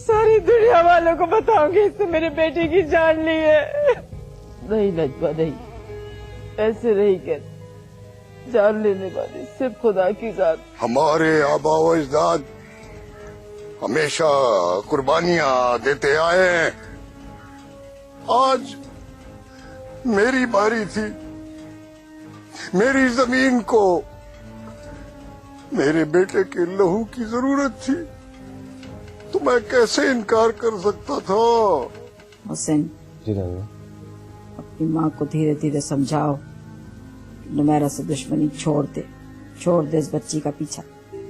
सारी दुनिया वालों को बताऊंगी इसने मेरे बेटे की जान ली है। नहीं नजमा नहीं, ऐसे नहीं कहते। जान लेने वाली सिर्फ खुदा की जात। हमारे आबा व अजदाद हमेशा कुर्बानियां देते आए हैं। आज मेरी बारी थी। मेरी जमीन को मेरे बेटे के लहू की जरूरत थी, तो मैं कैसे इनकार कर सकता था। हुसैन जी दादी, अपनी माँ को धीरे धीरे समझाओ, नुमैरा से दुश्मनी छोड़ दे इस बच्ची का पीछा।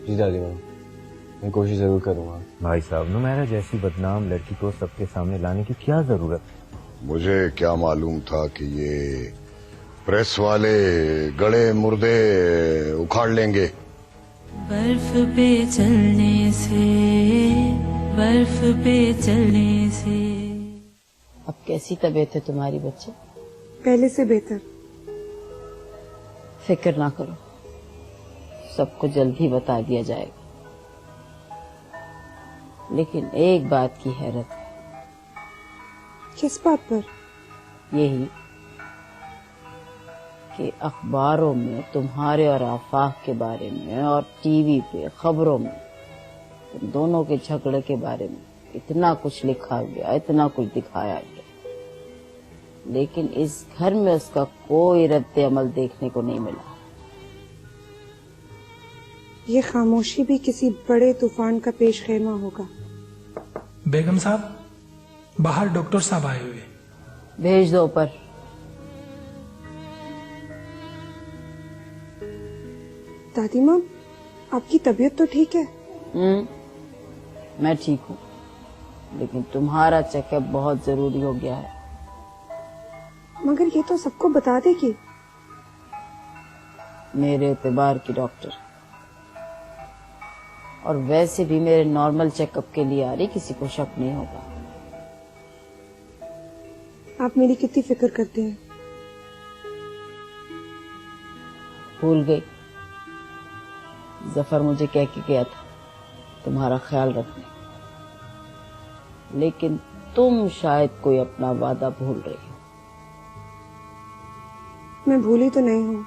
जी दादी माँ, मैं कोशिश जरूर करूँगा। भाई साहब, नुमैरा जैसी बदनाम लड़की को सबके सामने लाने की क्या जरूरत है? मुझे क्या मालूम था कि ये प्रेस वाले गड़े मुर्दे उखाड़ लेंगे। बर्फ पे चलने से। अब कैसी तबीयत है तुम्हारी बच्चे? पहले से बेहतर। फिक्र ना करो, सबको जल्द ही बता दिया जाएगा। लेकिन एक बात की हैरत है। किस बात पर? यही कि अखबारों में तुम्हारे और आफाक के बारे में और टीवी पे खबरों में तुम दोनों के झगड़े के बारे में इतना कुछ लिखा गया, इतना कुछ दिखाया गया, लेकिन इस घर में उसका कोई रद्द अमल देखने को नहीं मिला। ये खामोशी भी किसी बड़े तूफान का पेश खेमा होगा। बेगम साहब, बाहर डॉक्टर साहब आए हुए। भेज दो ऊपर। दादी माँ, आपकी तबीयत तो ठीक है? मैं ठीक हूँ, लेकिन तुम्हारा चेकअप बहुत जरूरी हो गया है। मगर ये तो सबको बता देगी। मेरे एतबार की डॉक्टर, और वैसे भी मेरे नॉर्मल चेकअप के लिए आ रही, किसी को शक नहीं होगा। आप मेरी कितनी फिक्र करते हैं। भूल गई, जफर मुझे कह के गया था तुम्हारा ख्याल रखने, लेकिन तुम शायद कोई अपना वादा भूल रही हो। मैं भूली तो नहीं हूँ,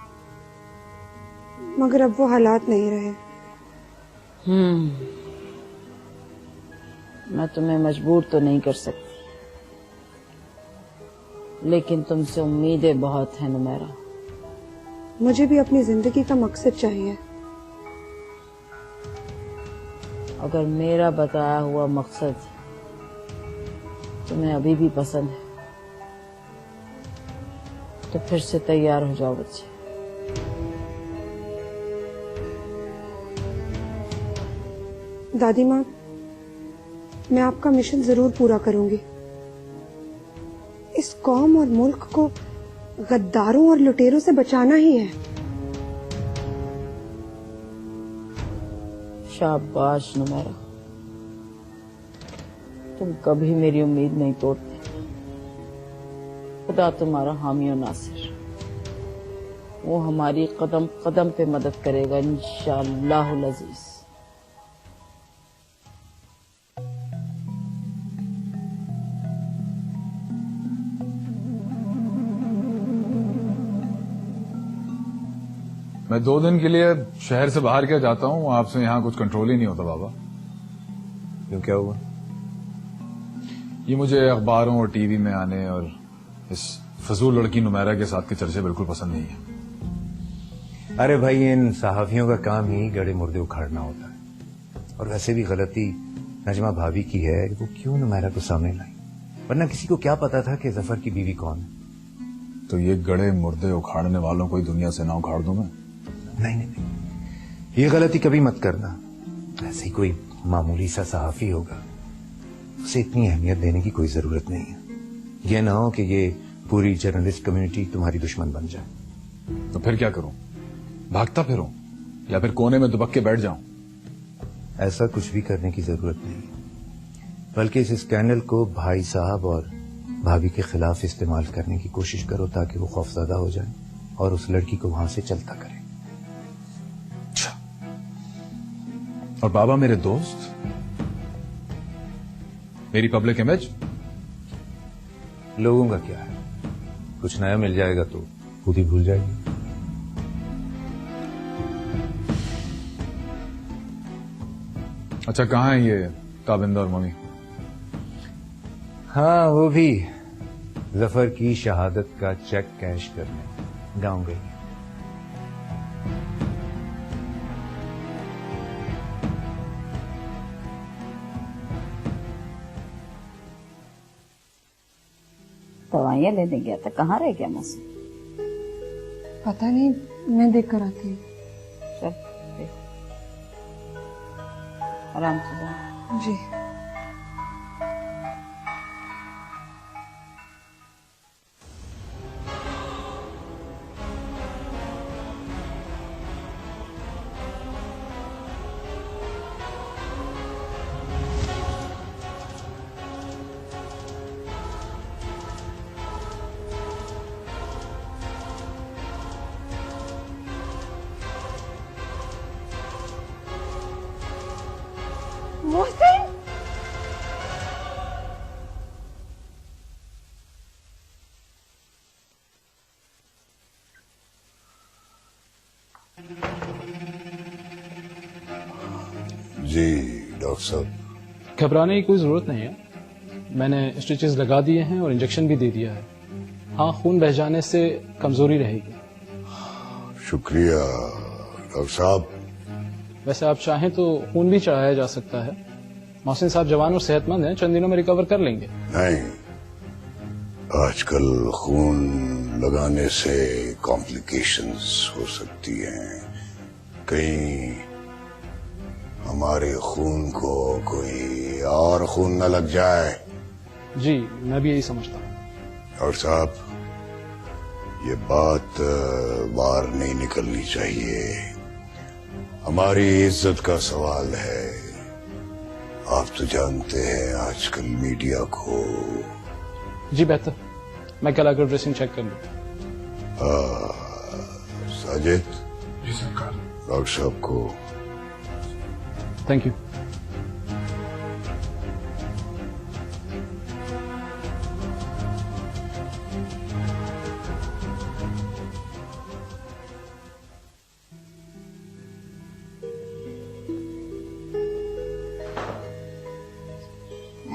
मगर अब वो हालात नहीं रहे। मैं तुम्हें मजबूर तो नहीं कर सकती, लेकिन तुमसे उम्मीदें बहुत हैं नुमैरा। मुझे भी अपनी जिंदगी का मकसद चाहिए। अगर मेरा बताया हुआ मकसद तुम्हें अभी भी पसंद है, तो फिर से तैयार हो जाओ बच्चे। दादी माँ, मैं आपका मिशन जरूर पूरा करूंगी। इस कौम और मुल्क को गद्दारों और लुटेरों से बचाना ही है। शाबाश नुमैरा, तुम कभी मेरी उम्मीद नहीं तोड़ते। खुदा तुम्हारा हामी और नासिर, वो हमारी कदम कदम पे मदद करेगा इंशाअल्लाहुल अजीज। मैं 2 दिन के लिए शहर से बाहर क्या जाता हूँ, आपसे यहाँ कुछ कंट्रोल ही नहीं होता बाबा। क्यों, क्या हुआ? ये मुझे अखबारों और टीवी में आने और इस फजूल लड़की नुमैरा के साथ के चर्चे बिल्कुल पसंद नहीं है। अरे भाई, इन सहाफियों का काम ही गड़े मुर्दे उखाड़ना होता है। और वैसे भी गलती नजमा भाभी की है कि वो क्यों नुमैरा को सामने लाई, वरना किसी को क्या पता था कि जफर की बीवी कौन है। तो ये गड़े मुर्दे उखाड़ने वालों को ही दुनिया से ना उखाड़ दूं मैं? नहीं, ये गलती कभी मत करना। ऐसे ही कोई मामूली सा सहाफी होगा, उसे इतनी अहमियत देने की कोई जरूरत नहीं है। ये ना हो कि ये पूरी जर्नलिस्ट कम्युनिटी तुम्हारी दुश्मन बन जाए। तो फिर क्या करूं? भागता फिरूं या फिर कोने में दुबक के बैठ जाऊं? ऐसा कुछ भी करने की जरूरत नहीं, बल्कि इस स्कैंडल को भाई साहब और भाभी के खिलाफ इस्तेमाल करने की कोशिश करो, ताकि वो खौफजदा हो जाए और उस लड़की को वहां से चलता करे। और बाबा मेरे दोस्त, मेरी पब्लिक इमेज? लोगों का क्या है, कुछ नया मिल जाएगा तो खुद ही भूल जाएगी। अच्छा, कहाँ है ये ताबिंदा और मम्मी? हाँ, वो भी जफर की शहादत का चेक कैश करने गांव गई। दवाइयाँ लेने गया था, कहाँ रह गया मौसम? पता नहीं, मैं देख कर आती हूँ। चल देख, आराम से जाओ। जी। मोहसिन, जी डॉक्टर साहब। घबराने की कोई जरूरत नहीं है, मैंने स्टिचेस लगा दिए हैं और इंजेक्शन भी दे दिया है। हाँ, खून बह जाने से कमजोरी रहेगी। शुक्रिया डॉक्टर साहब। वैसे आप चाहें तो खून भी चढ़ाया जा सकता है। मोहसिन साहब जवान और सेहतमंद हैं, चंद दिनों में रिकवर कर लेंगे। नहीं, आजकल खून लगाने से कॉम्प्लिकेशंस हो सकती हैं। कहीं हमारे खून को कोई और खून न लग जाए। जी, मैं भी यही समझता हूँ। डॉक्टर साहब, ये बात बाहर नहीं निकलनी चाहिए। हमारी इज्जत का सवाल है। आप तो जानते हैं आजकल मीडिया को। जी बेहतर, मैं कल आकर ड्रेसिंग चेक कर लूँ। साजिद, जी सरकार। डॉक्टर साहब को। Thank you.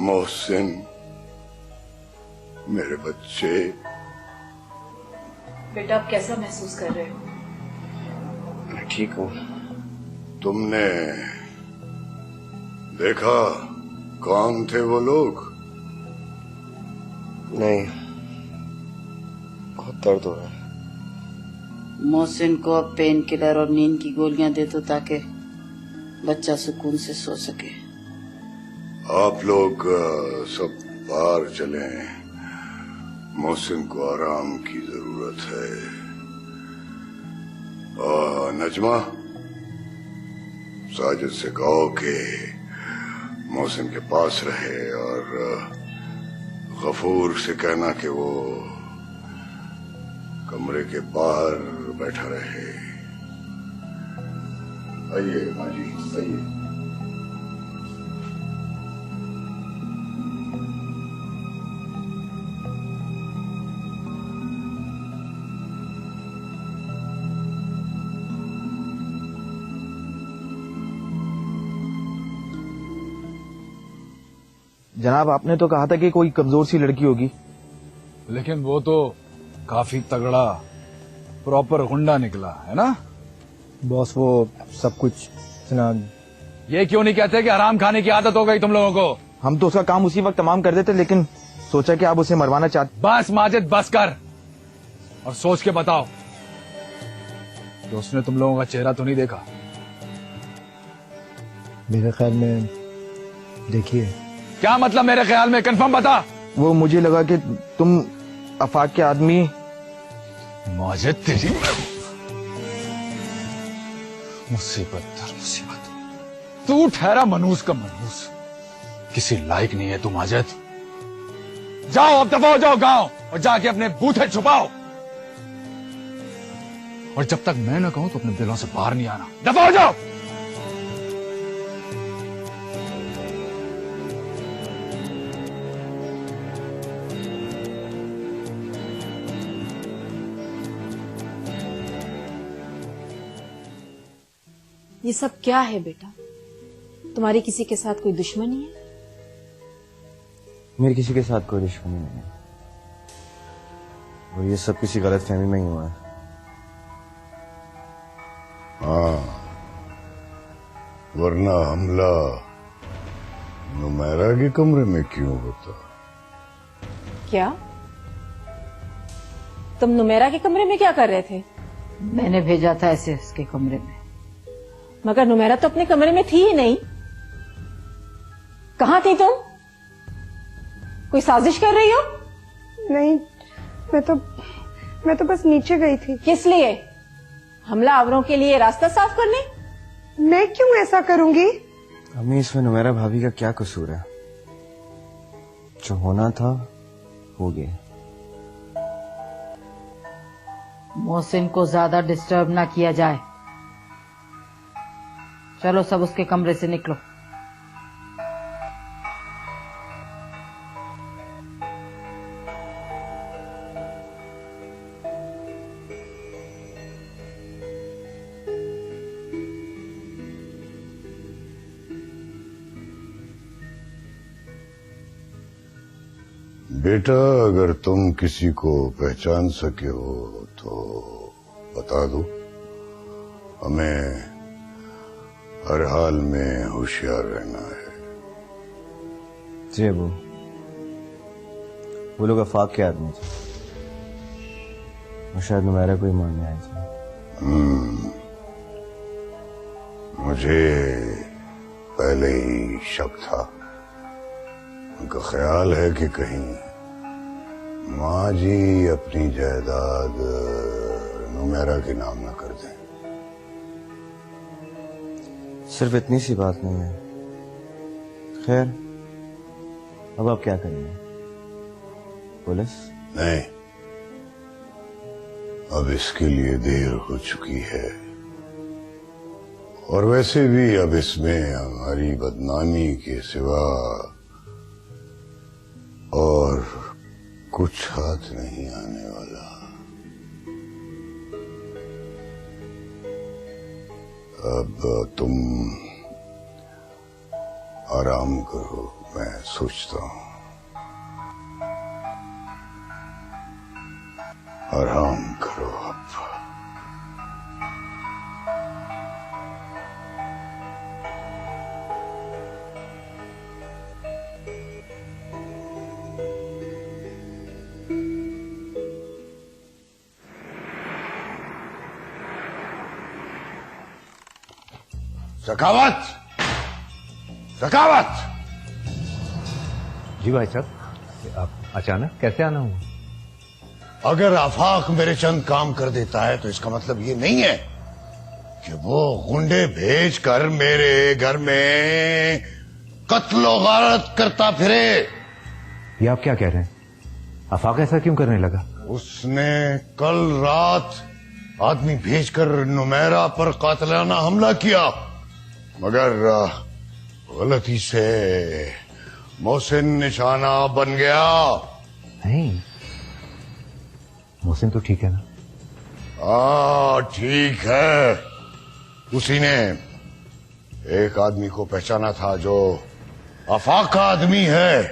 मोहसिन, मेरे बच्चे। बेटा, आप कैसा महसूस कर रहे हो? मैं ठीक हूँ। तुमने देखा कौन थे वो लोग? नहीं, बहुत दर्द हो रहा है। मोहसिन को अब पेन किलर और नींद की गोलियां दे दो ताकि बच्चा सुकून से सो सके। आप लोग सब बाहर चलें। मोहसिन को आराम की जरूरत है। नजमा, साजिद से कहो कि मोहसिन के पास रहे और गफूर से कहना कि वो कमरे के बाहर बैठा रहे। आइए माँ जी, आइए। जनाब, आपने तो कहा था कि कोई कमजोर सी लड़की होगी, लेकिन वो तो काफी तगड़ा प्रॉपर गुंडा निकला है ना? बॉस वो सब कुछ सुना। ये क्यों नहीं कहते कि हराम खाने की आदत हो गई तुम लोगों को? हम तो उसका काम उसी वक्त तमाम कर देते, लेकिन सोचा कि आप उसे मरवाना चाहते। बस माजिद, बस कर और सोच के बताओ कि उसने तुम लोगों का चेहरा तो नहीं देखा? मेरे ख्याल में देखिए। क्या मतलब मेरे ख्याल में? कंफर्म बता। वो मुझे लगा कि तुम आफाक के आदमी। माजिद, तेरी मुसीबत दर मुसीबत। तू ठहरा मनूस का मनूस, किसी लायक नहीं है तू माजिद। जाओ, अब दफा हो जाओ गांव और जाके अपने बूथे छुपाओ। और जब तक मैं न कहूं तो अपने दिलों से बाहर नहीं आना। दफा हो जाओ। ये सब क्या है बेटा? तुम्हारी किसी के साथ कोई दुश्मनी है? मेरी किसी के साथ कोई दुश्मनी नहीं है, और ये सब किसी गलत फहमी में ही हुआ है। हाँ, वरना हमला नुमेरा के कमरे में क्यों होता? क्या तुम नुमेरा के कमरे में क्या कर रहे थे? मैंने भेजा था ऐसे उसके कमरे में। मगर नुमेरा तो अपने कमरे में थी ही नहीं। कहाँ थी तुम? कोई साजिश कर रही हो? नहीं, मैं तो बस नीचे गई थी। किस लिए? हमला आवरों के लिए रास्ता साफ करने? मैं क्यों ऐसा करूंगी? अम्मी, इसमें नुमेरा भाभी का क्या कसूर है? जो होना था हो गया। मोहसिन को ज्यादा डिस्टर्ब ना किया जाए। चलो सब उसके कमरे से निकलो। बेटा, अगर तुम किसी को पहचान सके हो तो बता दो। हमें हर हाल में होशियार रहना है। जी अबू, वो लोग आफाक के आदमी थे, और शायद नुमेरा कोई मानने आए थे। मुझे पहले ही शक था। उनका ख्याल है कि कहीं माँ जी अपनी जायदाद नुमेरा के नाम न कर दें। सिर्फ इतनी सी बात नहीं है। खैर, अब आप क्या करेंगे? पुलिस? नहीं, अब इसके लिए देर हो चुकी है, और वैसे भी अब इसमें हमारी बदनामी के सिवा और कुछ हाथ नहीं आने वाला। अब तुम आराम करो, मैं सोचता हूं। आराम करो अब। सखावत, सखावत! जी भाई साहब, आप अचानक कैसे आना हुआ? अगर आफाक मेरे चंद काम कर देता है तो इसका मतलब ये नहीं है कि वो गुंडे भेजकर मेरे घर में कत्लो गारत करता फिरे। ये आप क्या कह रहे हैं? आफाक ऐसा क्यों करने लगा? उसने कल रात आदमी भेजकर नुमेरा पर कातिलाना हमला किया, मगर गलती से मोहसिन निशाना बन गया। नहीं, मोहसिन तो ठीक है ना? ठीक है। उसी ने एक आदमी को पहचाना था जो आफाक का आदमी है।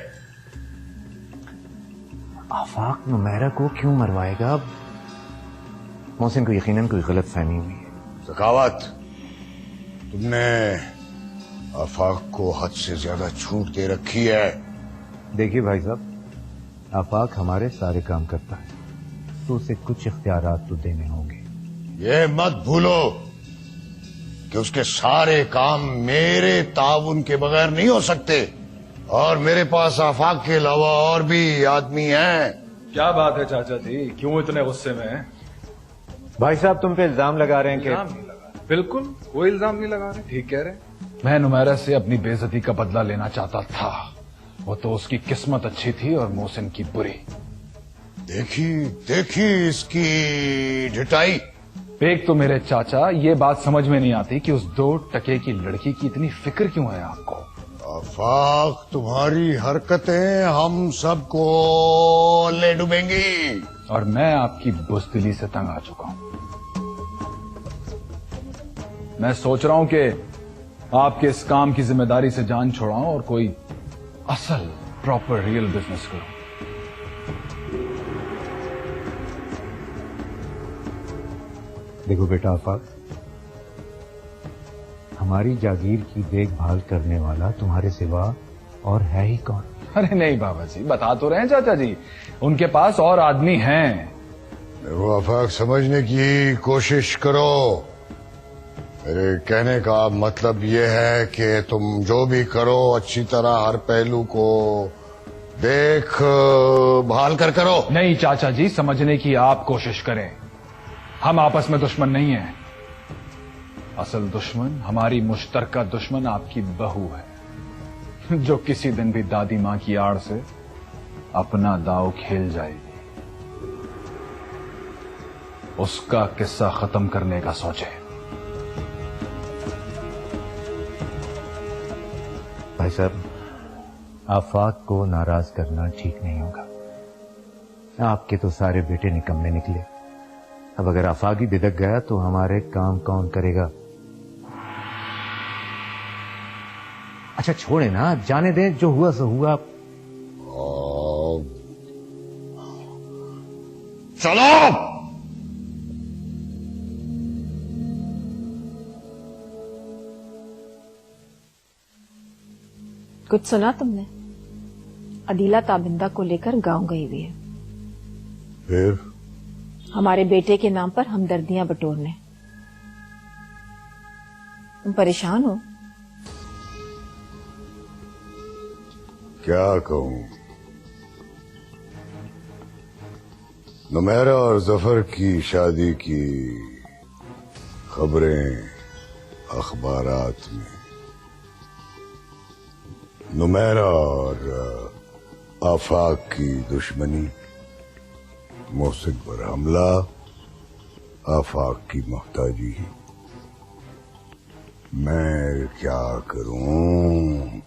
आफाक नुमेरा को क्यों मरवाएगा? मोहसिन को यकीनन कोई गलत फहमी हुई है। सखावत, तुमने आफाक को हद से ज्यादा छूट दे रखी है। देखिए भाई साहब, आफाक हमारे सारे काम करता है, तो उसे कुछ इख्तियारात तो देने होंगे। ये मत भूलो कि उसके सारे काम मेरे ताउन के बगैर नहीं हो सकते, और मेरे पास आफाक के अलावा और भी आदमी हैं। क्या बात है चाचा जी, क्यों इतने गुस्से में हैं? भाई साहब तुम पे इल्जाम लगा रहे हैं कि... इल्जाम नहीं लगा, बिल्कुल कोई इल्जाम नहीं लगा रहे, ठीक कह रहे हैं। मैं नुमेरा से अपनी बेइज्जती का बदला लेना चाहता था। वो तो उसकी किस्मत अच्छी थी और मोहसिन की बुरी। देखी इसकी ढिठाई। एक तो मेरे चाचा, ये बात समझ में नहीं आती कि उस 2 टके की लड़की की इतनी फिक्र क्यों है आपको। आफाक, तुम्हारी हरकतें हम सबको ले डूबेंगी। और मैं आपकी बुज़दिली से तंग आ चुका हूं। मैं सोच रहा हूं कि आपके इस काम की जिम्मेदारी से जान छोड़ाऊं और कोई असल प्रॉपर रियल बिजनेस करूं। देखो बेटा आफाक, हमारी जागीर की देखभाल करने वाला तुम्हारे सिवा और है ही कौन? अरे नहीं बाबा जी, बता तो रहे हैं चाचा जी, उनके पास और आदमी हैं। वो आफाक समझने की कोशिश करो। मेरे कहने का मतलब ये है कि तुम जो भी करो अच्छी तरह हर पहलू को देख भाल कर करो। नहीं चाचा जी, समझने की आप कोशिश करें। हम आपस में दुश्मन नहीं हैं। असल दुश्मन, हमारी मुश्तरका दुश्मन आपकी बहू है, जो किसी दिन भी दादी मां की आड़ से अपना दाव खेल जाएगी। उसका किस्सा खत्म करने का सोचे। भाई साहब, आफाक को नाराज करना ठीक नहीं होगा। आपके तो सारे बेटे निकम्मे निकले। अब अगर आफाक ही बिदक गया तो हमारे काम कौन करेगा? अच्छा छोड़े ना, जाने दें, जो हुआ सो हुआ। चलो। कुछ सुना तुमने? अदीला ताबिंदा को लेकर गांव गई हुई है। फिर? हमारे बेटे के नाम पर हमदर्दियां बटोरने। तुम परेशान हो? क्या कहूं? नुमैरा और जफर की शादी की खबरें अखबारात में, नुमैरा और आफाक की दुश्मनी, मोहसिन पर हमला, आफाक की मोहताजी। मैं क्या करूं?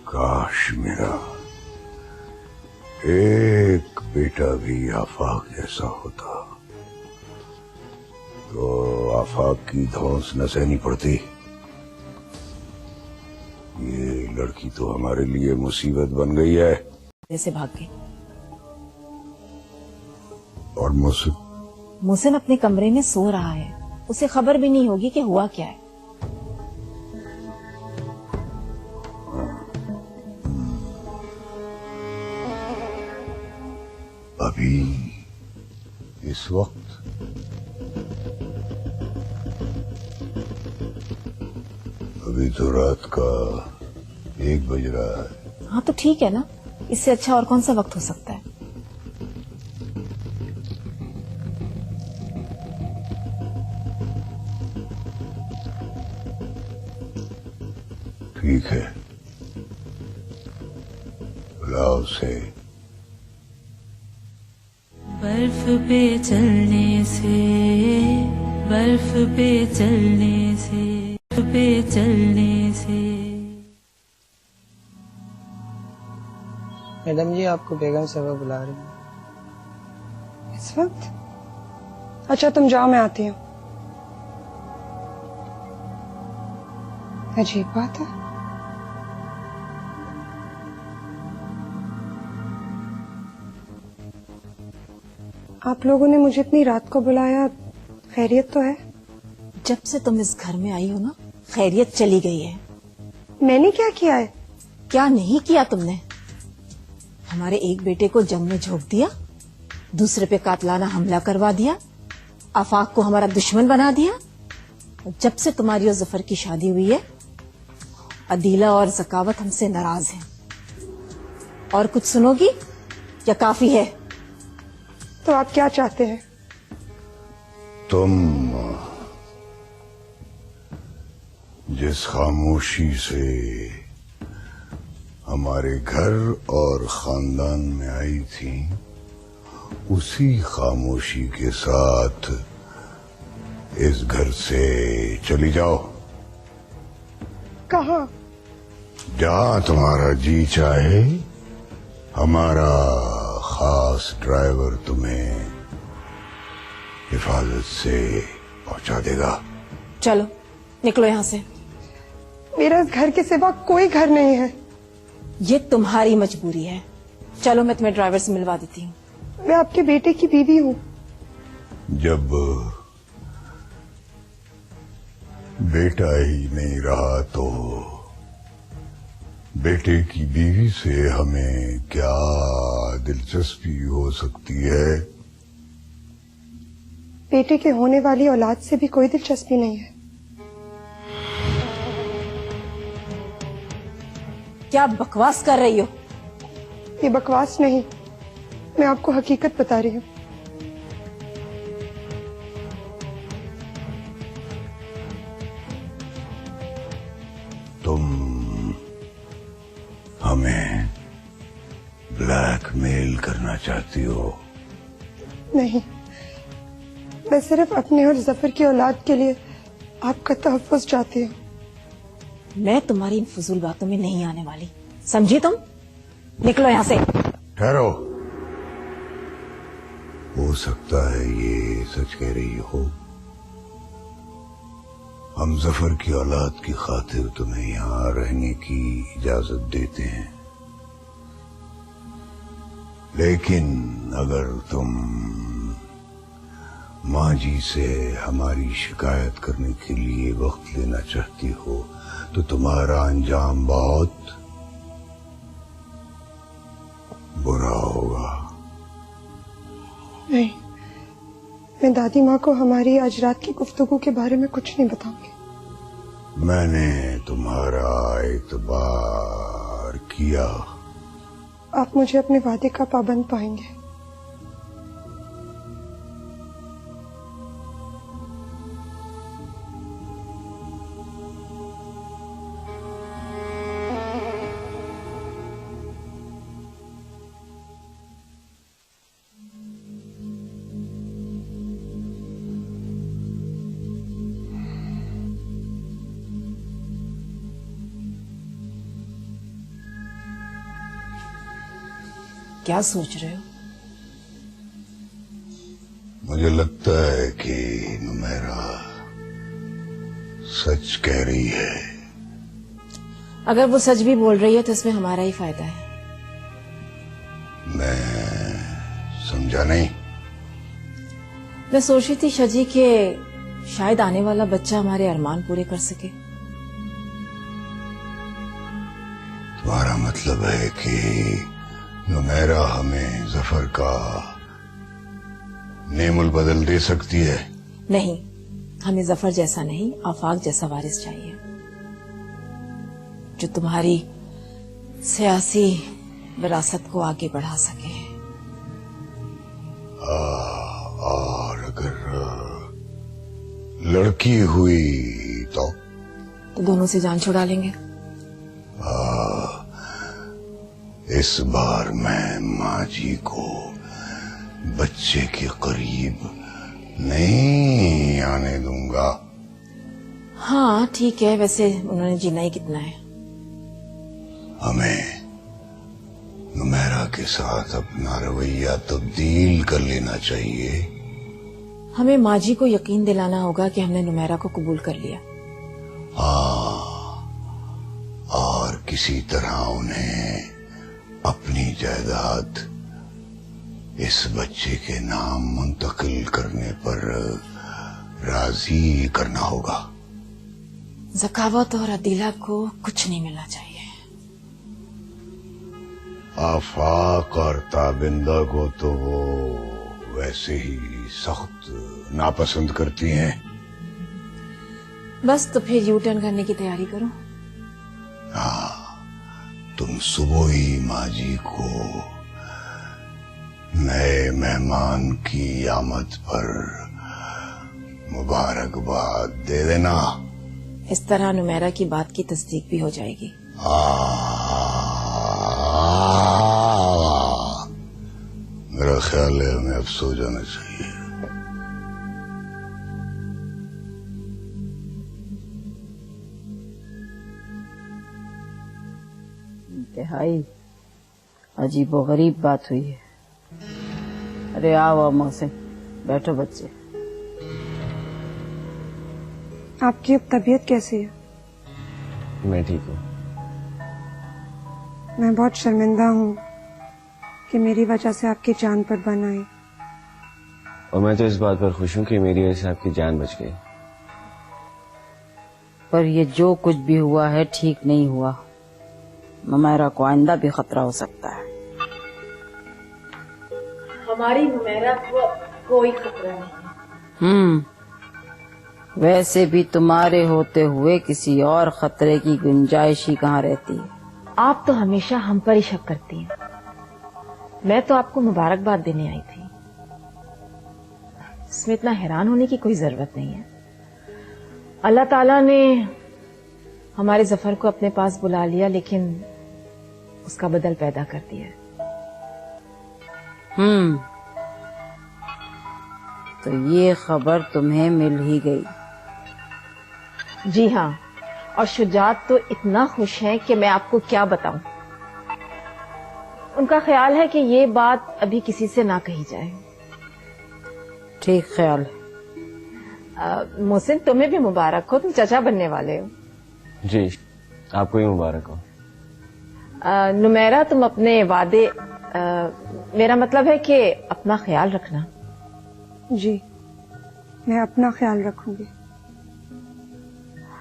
काश मेरा एक बेटा भी आफाक जैसा होता तो आफाक की धौंस न सहनी पड़ती। ये लड़की तो हमारे लिए मुसीबत बन गई है। जैसे भाग गई। और मुहसिन अपने कमरे में सो रहा है, उसे खबर भी नहीं होगी कि हुआ क्या है। अभी इस वक्त अभी तो रात का 1 बज रहा है। हाँ तो ठीक है ना, इससे अच्छा और कौन सा वक्त हो सकता है? ठीक है, बुलाओ से। बर्फ पे चलने से, बर्फ पे चलने से, बर्फ पे चलने से। मैडम जी, आपको बेगम साहबा बुला रही हैं। इस वक्त? अच्छा तुम जाओ, मैं आती हूँ। अजीब बात है। आप लोगों ने मुझे इतनी रात को बुलाया, खैरियत तो है? जब से तुम इस घर में आई हो ना, खैरियत चली गई है। मैंने क्या किया है? क्या नहीं किया तुमने? हमारे एक बेटे को जंग में झोंक दिया, दूसरे पे कातलाना हमला करवा दिया, आफाक को हमारा दुश्मन बना दिया। और जब से तुम्हारी और जफर की शादी हुई है, अदीला और ज़कावत हमसे नाराज हैं। और कुछ सुनोगी या काफी है? तो आप क्या चाहते हैं? तुम जिस खामोशी से हमारे घर और खानदान में आई थी, उसी खामोशी के साथ इस घर से चली जाओ। कहाँ? जहां तुम्हारा जी चाहे। हमारा खास ड्राइवर तुम्हें हिफाजत से पहुंचा देगा। चलो निकलो यहाँ से। मेरा इस घर के सिवा कोई घर नहीं है। ये तुम्हारी मजबूरी है। चलो मैं तुम्हें ड्राइवर से मिलवा देती हूँ। मैं आपके बेटे की बीवी हूँ। जब बेटा ही नहीं रहा तो बेटे की बीवी से हमें क्या दिलचस्पी हो सकती है? बेटे के होने वाली औलाद से भी कोई दिलचस्पी नहीं है। क्या बकवास कर रही हो? ये बकवास नहीं, मैं आपको हकीकत बता रही हूँ। तुम हमें ब्लैकमेल करना चाहती हो? नहीं, मैं सिर्फ अपने और जफर की औलाद के लिए आपका तहफ्फुज़ चाहती हूँ। मैं तुम्हारी इन फजूल बातों में नहीं आने वाली, समझी तुम? निकलो यहाँ से। ठहरो, हो सकता है ये सच कह रही हो। हम जफर की औलाद की खातिर तुम्हें यहाँ रहने की इजाजत देते हैं, लेकिन अगर तुम माँ जी से हमारी शिकायत करने के लिए वक्त लेना चाहती हो तो तुम्हारा अंजाम बहुत बुरा होगा। नहीं, मैं दादी माँ को हमारी आज रात की गुफ्तगू के बारे में कुछ नहीं बताऊंगी। मैंने तुम्हारा एतबार किया। आप मुझे अपने वादे का पाबंद पाएंगे। क्या सोच रहे हो? मुझे लगता है कि नुमेरा सच कह रही है। अगर वो सच भी बोल रही है तो इसमें हमारा ही फायदा है। मैं समझा नहीं। मैं सोच रही थी शजी के शायद आने वाला बच्चा हमारे अरमान पूरे कर सके। तुम्हारा मतलब है कि नुमेरा हमें जफर का नेमुल बदल दे सकती है? नहीं, हमें जफर जैसा नहीं, आफाक जैसा वारिस चाहिए जो तुम्हारी सियासी विरासत को आगे बढ़ा सके। और अगर लड़की हुई तो दोनों से जान छुड़ा लेंगे। इस बार मैं माँ जी को बच्चे के करीब नहीं आने दूंगा। हाँ ठीक है, वैसे उन्होंने जीना ही कितना है। हमें नुमेरा के साथ अपना रवैया तब्दील कर लेना चाहिए। हमें माँ जी को यकीन दिलाना होगा कि हमने नुमेरा को कबूल कर लिया। हाँ, और किसी तरह उन्हें अपनी जायदाद इस बच्चे के नाम मुंतकिल करने पर राजी करना होगा। ज़कावत और अदीला को कुछ नहीं मिलना चाहिए। आफाक और ताबिंदा को तो वो वैसे ही सख्त नापसंद करती हैं। बस तो फिर यू टर्न करने की तैयारी करो। हाँ, तुम सुबह ही माँ जी को नए मेहमान की आमद पर मुबारकबाद दे देना। इस तरह नुमेरा की बात की तस्दीक भी हो जाएगी। मेरा ख्याल है हमें अब सो जाना चाहिए। इंतहाई अजीबो गरीब बात हुई है। अरे आओ मोहसिन, बैठो बच्चे। आपकी अब तबीयत कैसी है? मैं ठीक हूँ। मैं बहुत शर्मिंदा हूँ कि मेरी वजह से आपकी जान पर बन आई। और मैं तो इस बात पर खुश हूँ कि मेरी वजह से आपकी जान बच गई। पर ये जो कुछ भी हुआ है ठीक नहीं हुआ। मुमैरा को आइंदा भी खतरा हो सकता है। हमारी मुमैरा को कोई खतरा नहीं। वैसे भी तुम्हारे होते हुए किसी और खतरे की गुंजाइश ही कहाँ रहती है। आप तो हमेशा हम पर ही शक करती हैं। मैं तो आपको मुबारकबाद देने आई थी। इसमें इतना हैरान होने की कोई जरूरत नहीं है। अल्लाह ताला ने हमारे जफर को अपने पास बुला लिया, लेकिन उसका बदल पैदा कर दिया है। तो ये खबर तुम्हें मिल ही गई। जी हाँ, और शुजात तो इतना खुश है कि मैं आपको क्या बताऊं। उनका ख्याल है कि ये बात अभी किसी से ना कही जाए। ठीक ख्याल। मोहसिन, तुम्हें भी मुबारक हो, तुम चाचा बनने वाले हो। जी, आपको ही मुबारक हो। नुमैरा, तुम अपने वादे, मेरा मतलब है कि अपना ख्याल रखना। जी, मैं अपना ख्याल रखूंगी।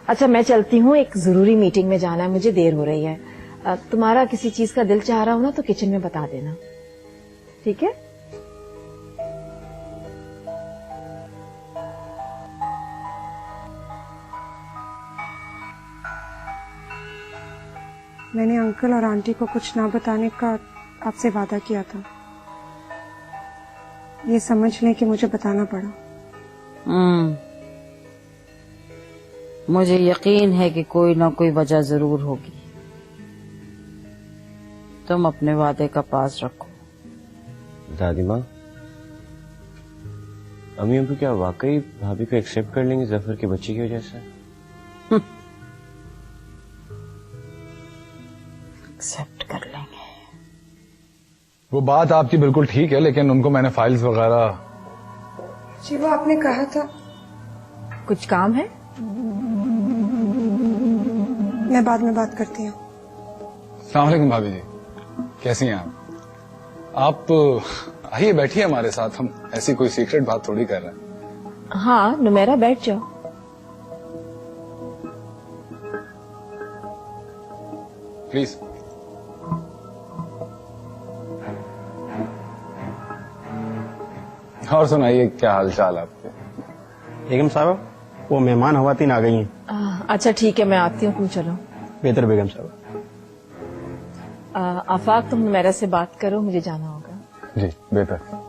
अच्छा, मैं चलती हूँ, एक जरूरी मीटिंग में जाना है, मुझे देर हो रही है। तुम्हारा किसी चीज का दिल चाह रहा हो ना तो किचन में बता देना, ठीक है? मैंने अंकल और आंटी को कुछ ना बताने का आपसे वादा किया था। ये समझ लें कि मुझे बताना पड़ा। मुझे यकीन है कि कोई ना कोई वजह जरूर होगी। तुम अपने वादे का पास रखो। दादी माँ, अम्मी अब्बू क्या वाकई भाभी को एक्सेप्ट कर लेंगे जफर के बच्चे की वजह से? एक्सेप्ट कर लेंगे। वो बात आपकी बिल्कुल ठीक है, लेकिन उनको मैंने फाइल्स वगैरह। जी, वो आपने कहा था। कुछ काम है? मैं बाद में बात करती हूँ। अस्सलाम वालेकुम भाभी जी, कैसी हैं आप? आप आइए बैठिए हमारे साथ, हम ऐसी कोई सीक्रेट बात थोड़ी कर रहे हैं। हाँ, नुमैरा बैठ जाओ। प्लीज। और सुनाइए, क्या हाल चाल आपके? बेगम साहब, वो मेहमान हवातीन आ गई हैं। अच्छा ठीक है, मैं आती हूँ, तुम चलो। बेहतर बेगम साहब। आफाक, तुम नुमैरा से बात करो, मुझे जाना होगा। जी बेहतर।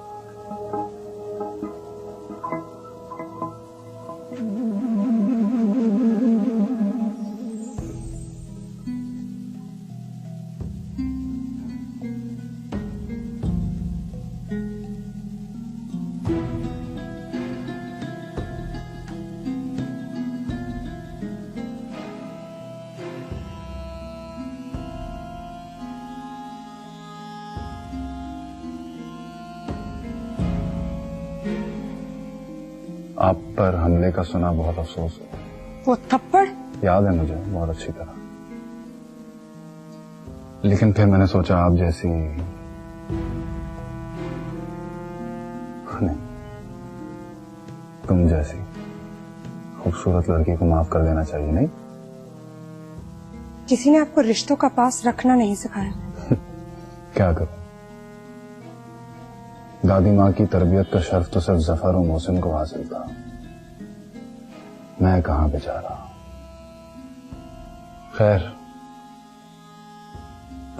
आप पर हमले का सुना बहुत अफसोस हुआ। वो थप्पड़ याद है मुझे बहुत अच्छी तरह, लेकिन फिर मैंने सोचा आप जैसी नहीं, तुम जैसी खूबसूरत लड़की को माफ कर देना चाहिए। नहीं, किसी ने आपको रिश्तों का पास रखना नहीं सिखाया। क्या करूं, दादी माँ की तरबियत का शर्फ तो सिर्फ जफर और मोहसिन को हासिल था। मैं कहां बेचारा। खैर,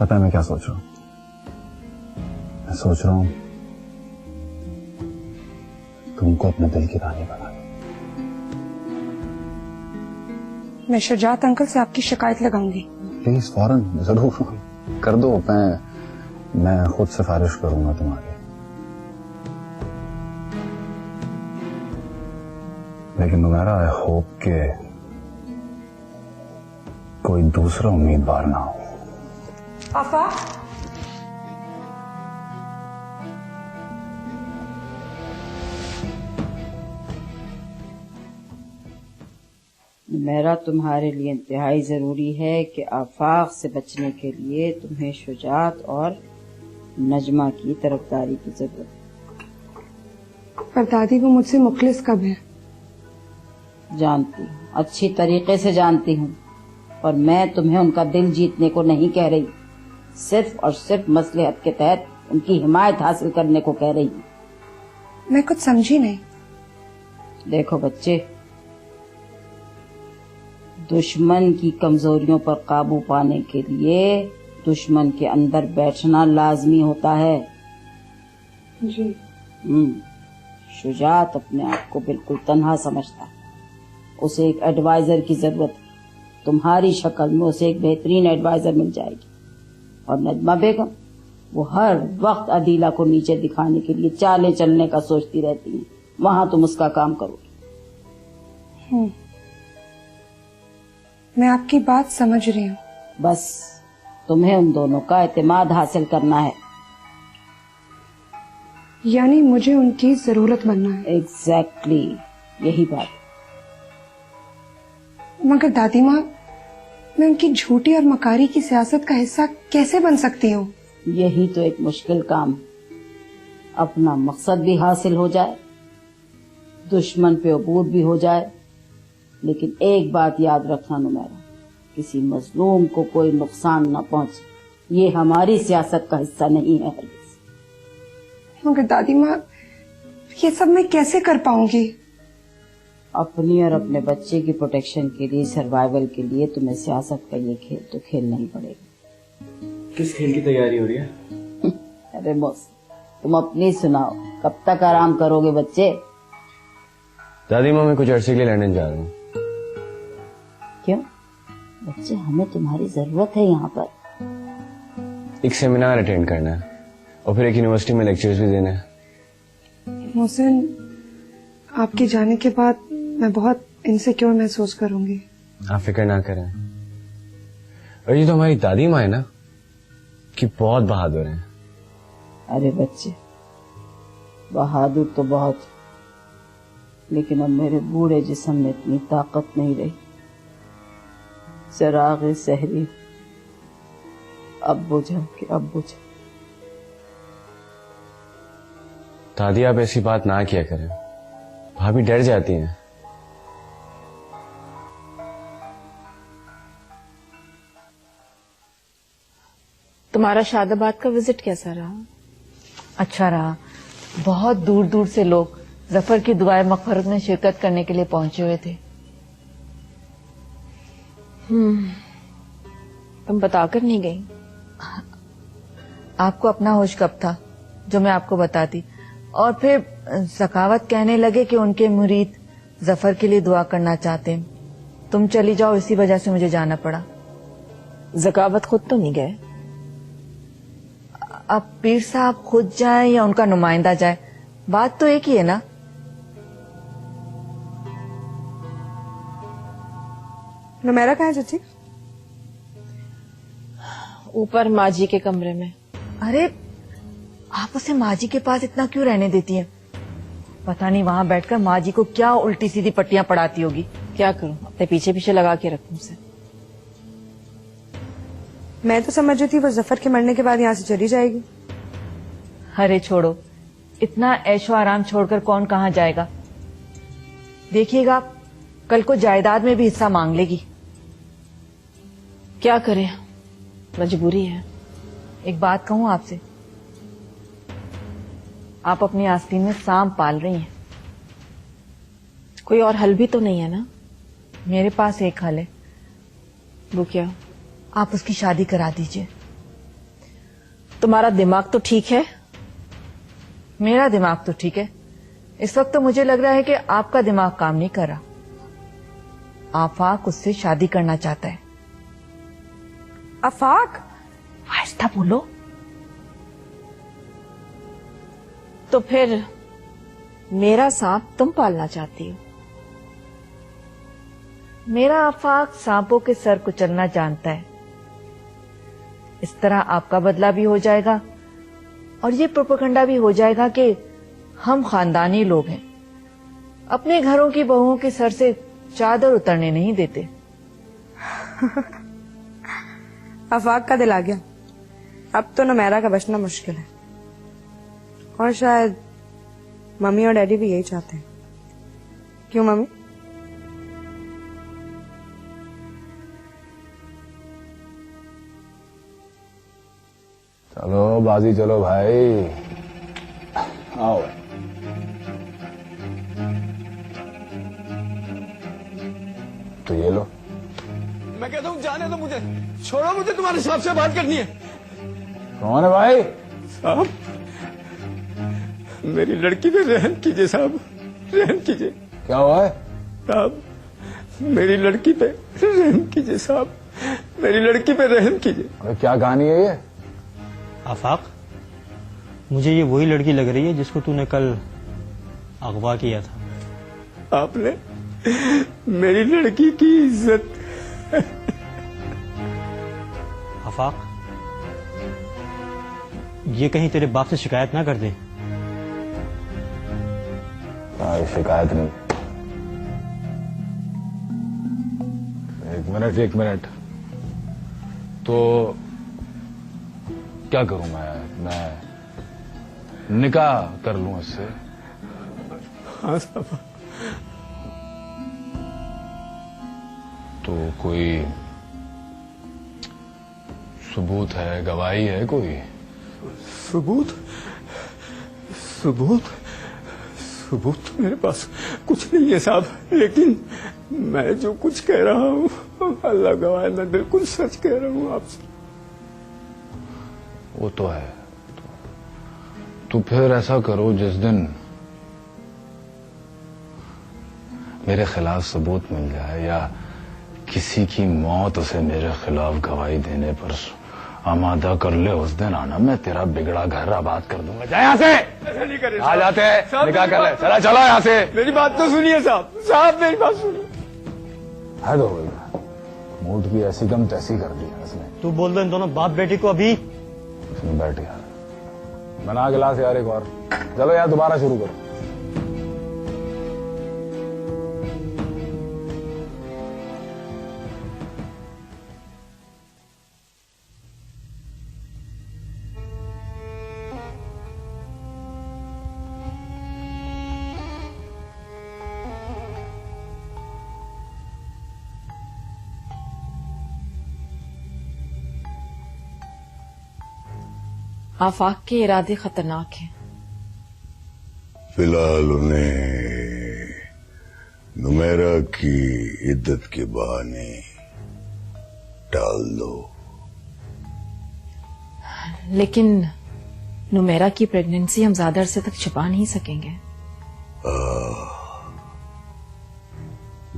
पता है मैं क्या सोच रहा हूं? मैं सोच रहा हूं तुमको अपने दिल की रानी बना। मैं शुजात अंकल से आपकी शिकायत लगाऊंगी। प्लीज फौरन जरूर कर दो। मैं खुद सिफारिश करूंगा तुम्हारी। लेकिन नुमैरा, आई होप के कोई दूसरा उम्मीदवार ना हो। आफा, میرا تمہارے لیے انتہائی ضروری ہے کہ آفاق سے بچنے کے لیے تمہیں شجاعت اور نجمہ کی طرفداری کی ضرورت ہے۔ پر دادی وہ مجھ سے مخلص کب ہے؟ جانتی ہوں، اچھی طریقے سے جانتی ہوں، اور میں تمہیں ان کا دل جیتنے کو نہیں کہہ رہی، صرف اور صرف مصلحت کے تحت ان کی حمایت حاصل کرنے کو کہہ رہی ہوں۔ میں کچھ سمجھی نہیں۔ دیکھو بچے، دشمن کی کمزوریوں پر قابو پانے کے لیے دشمن کے اندر بیٹھنا لازمی ہوتا ہے۔ جی۔ شجاعت اپنے آپ کو بالکل تنہا سمجھتا ہے، اسے ایک ایڈوائزر کی ضرورت ہے، تمہاری شکل میں اسے ایک بہترین ایڈوائزر مل جائے گی۔ اور نجمہ بیگم، وہ ہر وقت عدیلہ کو نیچے دکھانے کے لیے چالیں چلنے کا سوچتی رہتی ہیں، وہاں تم اس کا کام کرو گی۔ میں آپ کی بات سمجھ رہی ہوں۔ بس تمہیں ان دونوں کا اعتماد حاصل کرنا ہے۔ یعنی مجھے ان کی ضرورت بننا ہے۔ ایگزیکٹلی، یہی بات۔ مگر دادی ماں، میں ان کی جھوٹی اور مکاری کی سیاست کا حصہ کیسے بن سکتی ہوں؟ یہی تو ایک مشکل کام ہے، اپنا مقصد بھی حاصل ہو جائے، دشمن پہ عبور بھی ہو جائے، لیکن ایک بات یاد رکھنا نمیرا، کسی مظلوم کو کوئی نقصان نہ پہنچے، یہ ہماری سیاست کا حصہ نہیں ہے ہرگز۔ مگر دادی ماں، یہ سب میں کیسے کر پاؤں گی؟ اپنی اور اپنے بچے کی پروٹیکشن کے لیے، سروائیول کے لیے تمہیں سیاست کا یہ کھیل تو کھیلنا ہی پڑے گا۔ کس کھیل کی تیاری ہو رہی ہے؟ ارے موسم، تم اپنی سناؤ، کب تک آرام کرو گے بچے؟ دادی ماں میں کچھ عرصے کے لیے لندن جا رہا ہوں۔ کیوں بچے؟ ہمیں تمہاری ضرورت ہے یہاں پر۔ ایک سیمینار اٹینڈ کرنا ہے اور پھر ایک یونیورسٹی میں لیکچرز بھی دینا ہے۔ محسن، آپ کے جانے کے بعد میں بہت انسیکیور محسوس کروں گی۔ آپ فکر نہ کریں، اور یہ تو ہماری دادی ماں ہے نا کہ بہت بہادر ہیں۔ ارے بچے، بہادر تو بہت، لیکن اب میرے بوڑھے جسم میں اتنی طاقت نہیں رہی۔ چراغ سحری اب بجھا کہ اب بجھا۔ دادی آپ ایسی بات نہ کیا کریں، بھابھی ڈر جاتی ہیں۔ تمہارا شاد آباد کا وزٹ کیسا رہا؟ اچھا رہا، بہت دور دور سے لوگ ظفر کی دعائے مغفرت میں شرکت کرنے کے لیے پہنچے ہوئے تھے۔ تم بتا کر نہیں گئی؟ آپ کو اپنا ہوش کب تھا جو میں آپ کو بتاتی؟ اور پھر ذکاوت کہنے لگے کہ ان کے مرید ظفر کے لیے دعا کرنا چاہتے ہیں، تم چلی جاؤ، اسی وجہ سے مجھے جانا پڑا۔ ذکاوت خود تو نہیں گئے؟ اب پیر صاحب خود جائیں یا ان کا نمائندہ جائے، بات تو ایک ہی ہے نا۔ نمیرا کہاں ہے چچی؟ اوپر ماجی کے کمرے میں۔ ارے آپ اسے ماجی کے پاس اتنا کیوں رہنے دیتی ہیں؟ پتہ نہیں وہاں بیٹھ کر ماجی کو کیا الٹی سیدھی پٹیاں پڑھاتی ہوگی۔ کیا کروں، اپنے پیچھے پیچھے لگا کے رکھوں اسے۔ میں تو سمجھ رہی تھی وہ ظفر کے مرنے کے بعد یہاں سے چلی جائے گی۔ ارے چھوڑو، اتنا عیش و آرام چھوڑ کر کون کہاں جائے گا؟ دیکھیے گا کل کو جائیداد میں بھی حصہ مانگ لے گی۔ کیا کرے، مجبوری ہے۔ ایک بات کہوں آپ سے، آپ اپنی آستین میں سانپ پال رہی ہیں، کوئی اور حل بھی تو نہیں ہے نا؟ میرے پاس ایک حل ہے۔ وہ کیا؟ آپ اس کی شادی کرا دیجئے۔ تمہارا دماغ تو ٹھیک ہے؟ میرا دماغ تو ٹھیک ہے۔ اس وقت تو مجھے لگ رہا ہے کہ آپ کا دماغ کام نہیں کر رہا۔ آفاق اس سے شادی کرنا چاہتا ہے۔ آفاق؟ آہستہ بولو۔ تو پھر میرا سانپ تم پالنا چاہتی ہو؟ میرا آفاق سانپوں کے سر کچلنا جانتا ہے، اس طرح آپ کا بدلہ بھی ہو جائے گا اور یہ پروپیگنڈا بھی ہو جائے گا کہ ہم خاندانی لوگ ہیں، اپنے گھروں کی بہوؤں کے سر سے चादर उतरने नहीं देते। आफाक का दिल आ गया, अब तो नुमैरा का बचना मुश्किल है, और शायद मम्मी और डैडी भी यही चाहते हैं। क्यों मम्मी? चलो बाजी चलो भाई, आओ। तो ये लो। मैं कहता हूँ जाने दो मुझे, छोड़ो मुझे, तुम्हारे साहब से बात करनी है। कौन है भाई? साहब मेरी लड़की पे रहम कीजिए साहब, रहम कीजिए। क्या हुआ है? साहब मेरी लड़की पे रहम कीजिए साहब, मेरी लड़की पे रहम कीजिए। अरे क्या कहानी है ये? आफाक, मुझे ये वही लड़की लग रही है जिसको तूने कल अगवा किया था। आपने मेरी लड़की की इज्जत। आफाक, ये कहीं तेरे बाप से शिकायत ना कर दे। शिकायत नहीं। एक मिनट, तो क्या करूं मैं निकाह कर लूं इससे? हाँ साहब। तो कोई सबूत है, गवाही है कोई? सबूत सबूत सबूत तो मेरे पास कुछ नहीं है साहब, लेकिन मैं जो कुछ कह रहा हूँ अल्लाह गवाह, मैं बिल्कुल सच कह रहा हूँ आपसे। वो तो है। तो फिर ऐसा करो, जिस दिन मेरे खिलाफ सबूत मिल जाए या किसी की मौत उसे मेरे खिलाफ गवाही देने पर आमादा कर ले, उस दिन आना, मैं तेरा बिगड़ा घर आबाद कर दूंगा। जा यहाँ से। ऐसा नहीं करे आ जाते हैं, निकाह कर ले। चला चलो यहाँ से। मेरी बात तो सुनिए साहब, साहब मेरी बात सुनिए। हद हो गई, मूड की ऐसी कम तैसी कर दी इसने। तू बोल दो इन दोनों बाप बेटी को अभी। इसमें बैठ यार, बना गिलास यार एक और। चलो यार दोबारा शुरू करो। आफाक के इरादे खतरनाक हैं। फिलहाल उन्हें नुमैरा की इद्दत के बहाने टाल दो। लेकिन नुमैरा की प्रेगनेंसी हम ज्यादा अरसे तक छुपा नहीं सकेंगे।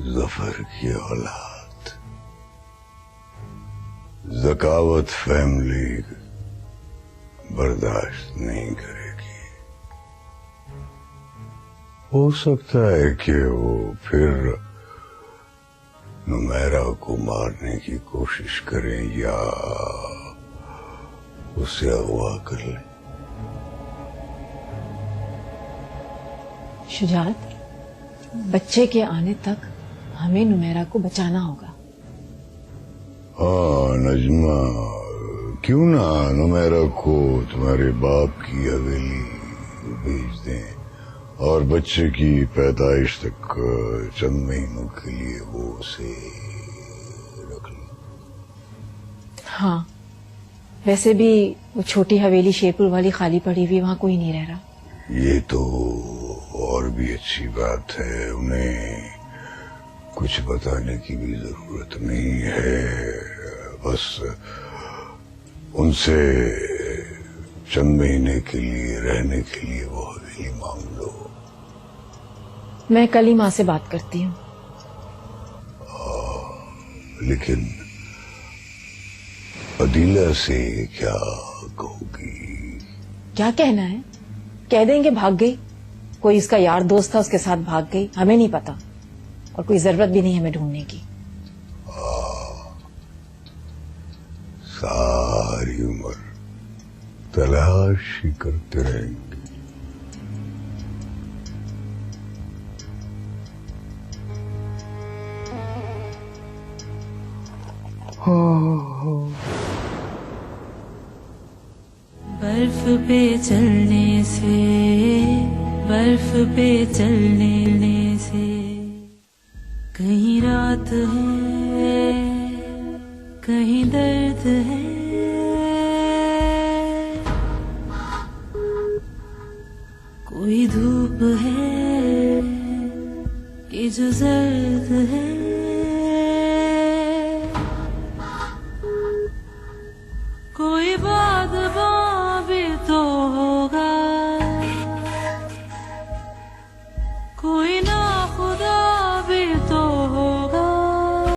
जफर की औलाद, ज़कावत फैमिली बर्दाश्त नहीं करेगी। हो सकता है कि वो फिर नुमैरा को मारने की कोशिश करें या उसे अगवा कर लें। शुजात, बच्चे के आने तक हमें नुमैरा को बचाना होगा। हाँ नजमा, क्यों ना नुमैरा को तुम्हारे बाप की हवेली भेज दें और बच्चे की पैदाइश तक चंद महीनों के लिए वो उसे रख लें। हाँ, वैसे भी वो छोटी हवेली शेरपुर वाली खाली पड़ी हुई, वहां कोई नहीं रह रहा। ये तो और भी अच्छी बात है, उन्हें कुछ बताने की भी जरूरत नहीं है, बस उनसे चंद महीने के लिए रहने के लिए वो हवेली मांग लो। मैं कल ही माँ से बात करती हूँ। लेकिन अदीला से क्या कहोगी? क्या कहना है? कह देंगे भाग गई, कोई इसका यार दोस्त था उसके साथ भाग गई, हमें नहीं पता और कोई जरूरत भी नहीं हमें ढूंढने की। सारी उम्र तलाश ही करते रहेंगे। बर्फ पे चलने से, बर्फ पे चलने से कहीं रात है, कहीं दर्द है,